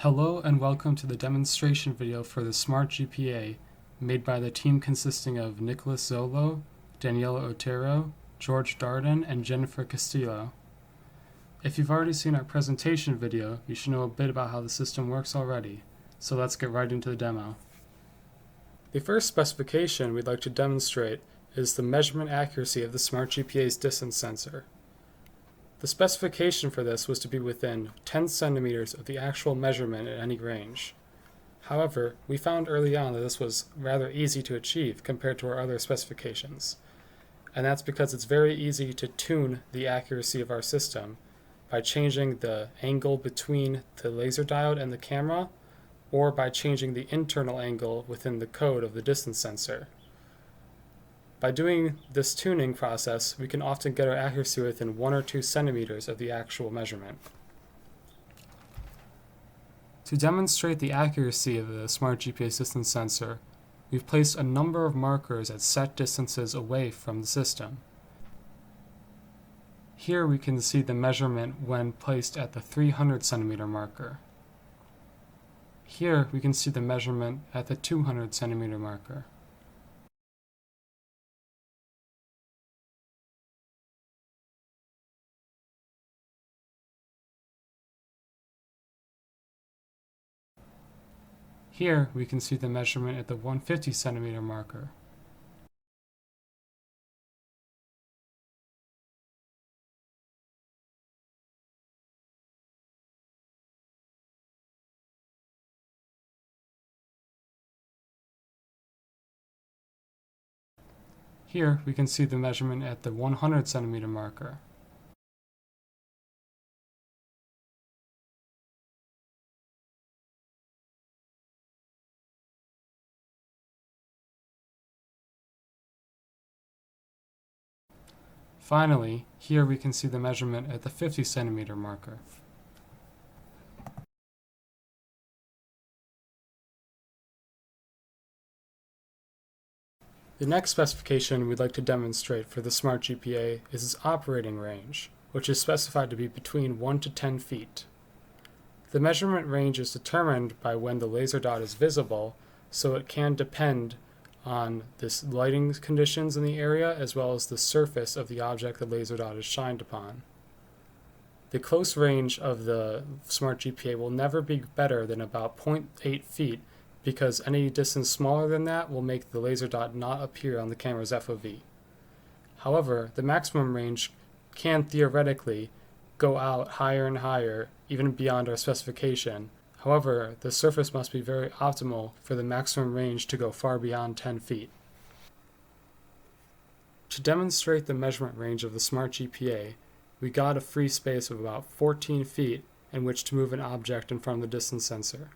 Hello and welcome to the demonstration video for the Smart GPA made by the team consisting of Nicholas Zolo, Daniela Otero, George Darden, and Jennifer Castillo. If you've already seen our presentation video, you should know a bit about how the system works already, so let's get right into the demo. The first specification we'd like to demonstrate is the measurement accuracy of the Smart GPA's distance sensor. The specification for this was to be within 10 centimeters of the actual measurement at any range. However, we found early on that this was rather easy to achieve compared to our other specifications. And that's because it's very easy to tune the accuracy of our system by changing the angle between the laser diode and the camera, or by changing the internal angle within the code of the distance sensor. By doing this tuning process, we can often get our accuracy within 1 or 2 centimeters of the actual measurement. To demonstrate the accuracy of the Smart GPA distance sensor, we've placed a number of markers at set distances away from the system. Here we can see the measurement when placed at the 300 centimeter marker. Here we can see the measurement at the 200 centimeter marker. Here we can see the measurement at the 150 centimeter marker. Here we can see the measurement at the 100 centimeter marker. Finally, here we can see the measurement at the 50 centimeter marker. The next specification we'd like to demonstrate for the Smart GPA is its operating range, which is specified to be between 1 to 10 feet. The measurement range is determined by when the laser dot is visible, so it can depend on the lighting conditions in the area as well as the surface of the object the laser dot is shined upon. The close range of the Smart GPA will never be better than about 0.8 feet because any distance smaller than that will make the laser dot not appear on the camera's FOV. However, the maximum range can theoretically go out higher and higher, even beyond our specification. However, the surface must be very optimal for the maximum range to go far beyond 10 feet. To demonstrate the measurement range of the Smart GPA, we got a free space of about 14 feet in which to move an object in front of the distance sensor.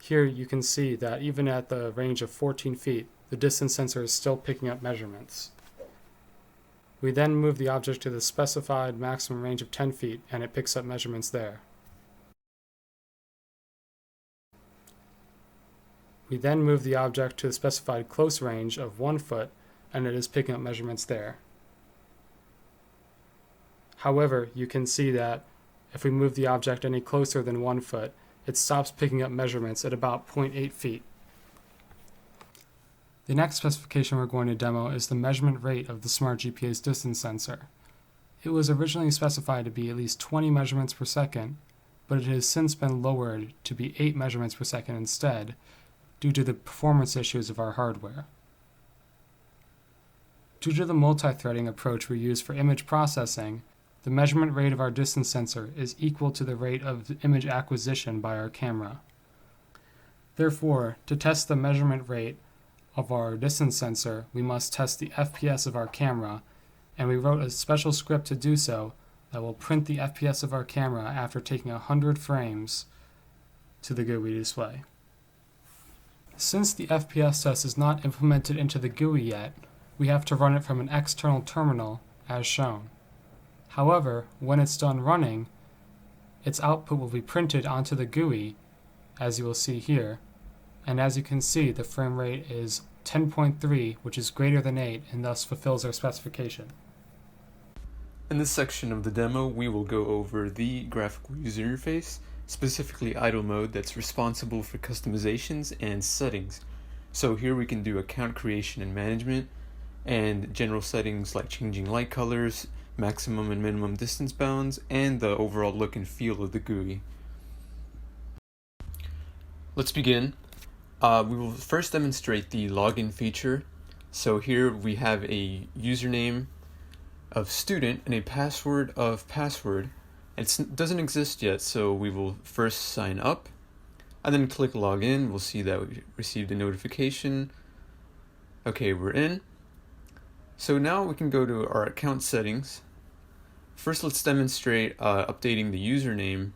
Here you can see that even at the range of 14 feet, the distance sensor is still picking up measurements. We then move the object to the specified maximum range of 10 feet and it picks up measurements there. We then move the object to the specified close range of 1 foot and it is picking up measurements there. However, you can see that if we move the object any closer than 1 foot, it stops picking up measurements at about 0.8 feet. The next specification we're going to demo is the measurement rate of the Smart GPA's distance sensor. It was originally specified to be at least 20 measurements per second, but it has since been lowered to be 8 measurements per second instead, due to the performance issues of our hardware. Due to the multi-threading approach we use for image processing, the measurement rate of our distance sensor is equal to the rate of image acquisition by our camera. Therefore, to test the measurement rate of our distance sensor, we must test the FPS of our camera, and we wrote a special script to do so that will print the FPS of our camera after taking 100 frames to the GUI display. Since the FPS test is not implemented into the GUI yet, we have to run it from an external terminal, as shown. However, when it's done running, its output will be printed onto the GUI, as you will see here, and as you can see, the frame rate is 10.3, which is greater than 8, and thus fulfills our specification. In this section of the demo, we will go over the graphical user interface, specifically idle mode, that's responsible for customizations and settings. So here we can do account creation and management, and general settings like changing light colors, maximum and minimum distance bounds, and the overall look and feel of the GUI. Let's begin. We will first demonstrate the login feature. So here we have a username of student and a password of password. It doesn't exist yet, so we will first sign up and then click login. We'll see that we received a notification. Okay, we're in. So now we can go to our account settings. First, let's demonstrate updating the username.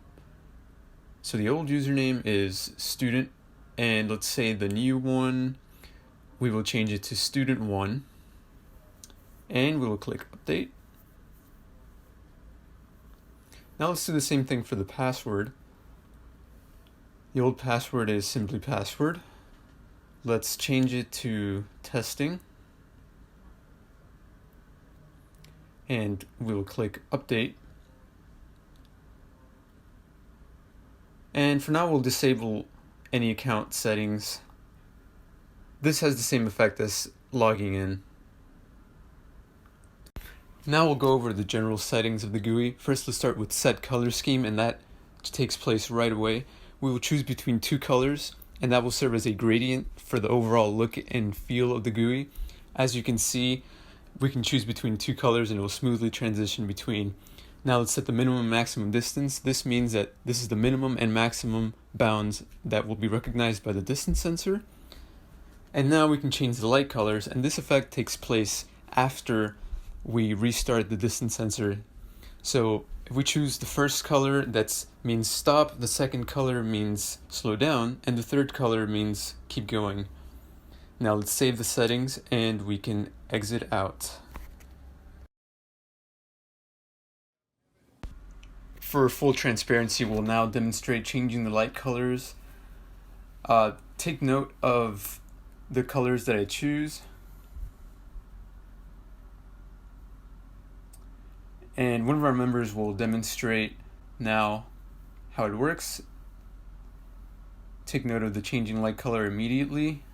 So the old username is student, and let's say the new one, we will change it to student1, and we will click update. Now let's do the same thing for the password. The old password is simply password. Let's change it to testing, and we'll click update. And for now, we'll disable any account settings. This has the same effect as logging in. Now we'll go over the general settings of the GUI. First, let's start with set color scheme, and that takes place right away. We will choose between two colors, and that will serve as a gradient for the overall look and feel of the GUI. As you can see, we can choose between two colors and it will smoothly transition between. Now let's set the minimum and maximum distance. This means that this is the minimum and maximum bounds that will be recognized by the distance sensor. And now we can change the light colors, and this effect takes place after we restart the distance sensor. So if we choose the first color, that means stop, the second color means slow down, and the third color means keep going. Now let's save the settings and we can exit out. For full transparency, we'll now demonstrate changing the light colors. Take note of the colors that I choose. And one of our members will demonstrate now how it works. Take note of the changing light color immediately.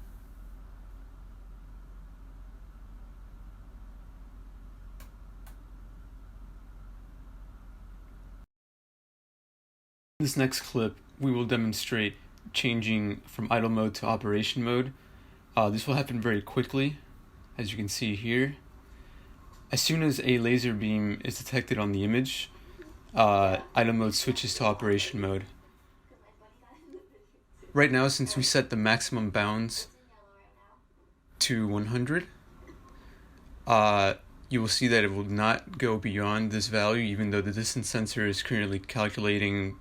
In this next clip, we will demonstrate changing from idle mode to operation mode. This will happen very quickly, as you can see here. As soon as a laser beam is detected on the image, idle mode switches to operation mode. Right now, since we set the maximum bounds to 100, you will see that it will not go beyond this value, even though the distance sensor is currently calculating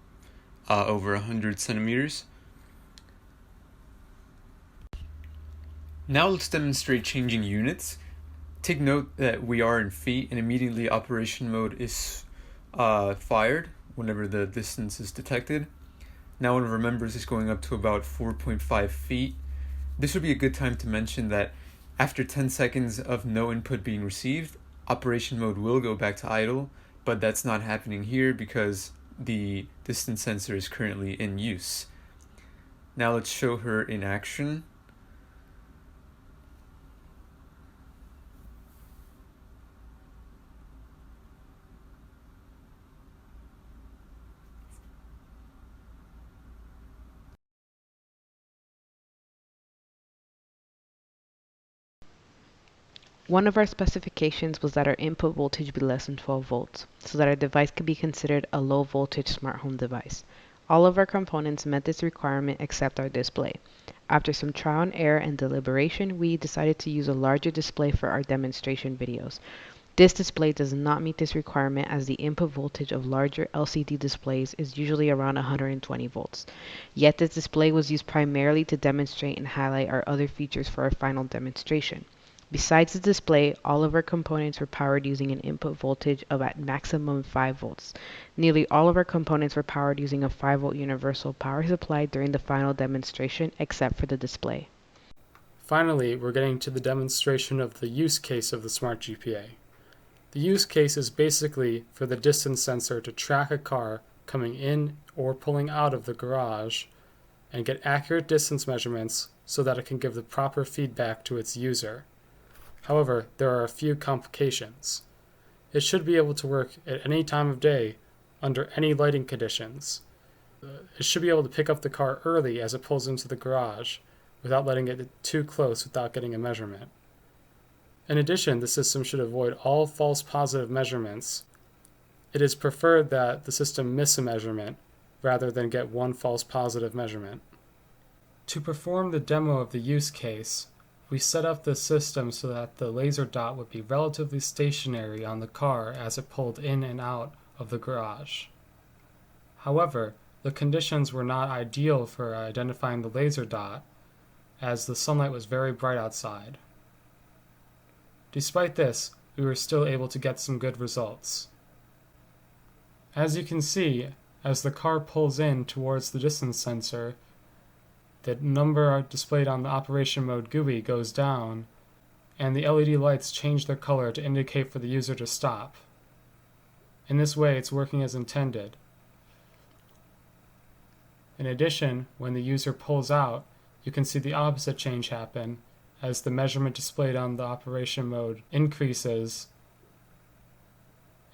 over 100 centimeters. Now let's demonstrate changing units. Take note that we are in feet, and immediately operation mode is fired whenever the distance is detected. Now one of our members is going up to about 4.5 feet. This would be a good time to mention that after 10 seconds of no input being received, operation mode will go back to idle, but that's not happening here because the distance sensor is currently in use. Now let's show her in action. One of our specifications was that our input voltage be less than 12 volts, so that our device could be considered a low voltage smart home device. All of our components met this requirement except our display. After some trial and error and deliberation, we decided to use a larger display for our demonstration videos. This display does not meet this requirement as the input voltage of larger LCD displays is usually around 120 volts. Yet this display was used primarily to demonstrate and highlight our other features for our final demonstration. Besides the display, all of our components were powered using an input voltage of at maximum 5 volts. Nearly all of our components were powered using a 5-volt universal power supply during the final demonstration, except for the display. Finally, we're getting to the demonstration of the use case of the Smart GPA. The use case is basically for the distance sensor to track a car coming in or pulling out of the garage and get accurate distance measurements so that it can give the proper feedback to its user. However, there are a few complications. It should be able to work at any time of day, under any lighting conditions. It should be able to pick up the car early as it pulls into the garage, without letting it too close without getting a measurement. In addition, the system should avoid all false positive measurements. It is preferred that the system miss a measurement, rather than get one false positive measurement. To perform the demo of the use case, we set up the system so that the laser dot would be relatively stationary on the car as it pulled in and out of the garage. However, the conditions were not ideal for identifying the laser dot, as the sunlight was very bright outside. Despite this, we were still able to get some good results. As you can see, as the car pulls in towards the distance sensor, the number displayed on the operation mode GUI goes down, and the LED lights change their color to indicate for the user to stop. In this way, it's working as intended. In addition, when the user pulls out, you can see the opposite change happen as the measurement displayed on the operation mode increases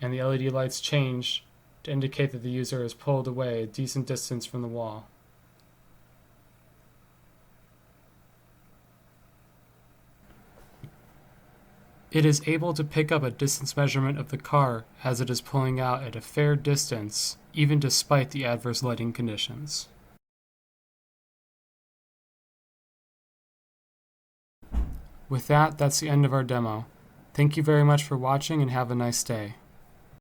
and the LED lights change to indicate that the user is pulled away a decent distance from the wall. It is able to pick up a distance measurement of the car as it is pulling out at a fair distance, even despite the adverse lighting conditions. With that, that's the end of our demo. Thank you very much for watching and have a nice day.